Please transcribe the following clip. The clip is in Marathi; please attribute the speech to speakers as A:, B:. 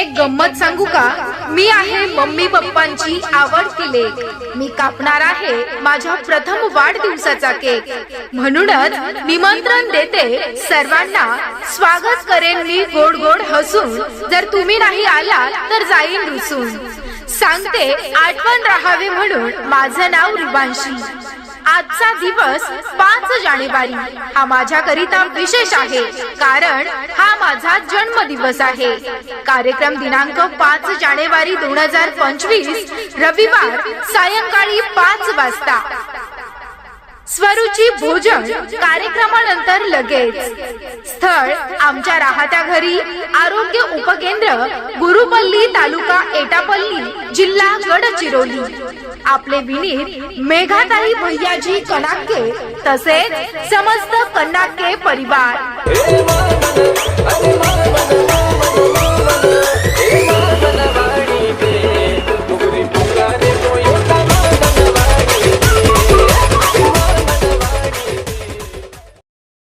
A: एक गंमत सांगू का? मी आहे मम्मी पप्पांची आवडती लेक। मी कापणार आहे माझ्या प्रथम वाढदिवसाचा केक। म्हणूनच निमंत्रण देते सर्वांना, स्वागत करेन मी गोड गोड हसून। जर तुम्ही नाही आला तर जाईन रुसून। सांगते आठवण राहावे म्हणून माझं नाव रिवांशी। आजचा दिवस 5 जानेवारी हा माझ्याकरिता विशेष आहे, कारण हा माझा जन्मदिवस आहे। कार्यक्रम दिनांक 5 जानेवारी 2025 रविवार सायंकाळी 5 वाजता। स्वरूची भोजन कार्यक्रमानंतर लगेच। स्थळ आमच्या राहत्या घरी, आरोग्य उपकेंद्र, गुरुपल्ली, तालुका एटापल्ली, जिल्हा गडचिरोली। आपले विनीत मेघाताई भैयाजी कनाके तसेच समस्त कनाके परिवार।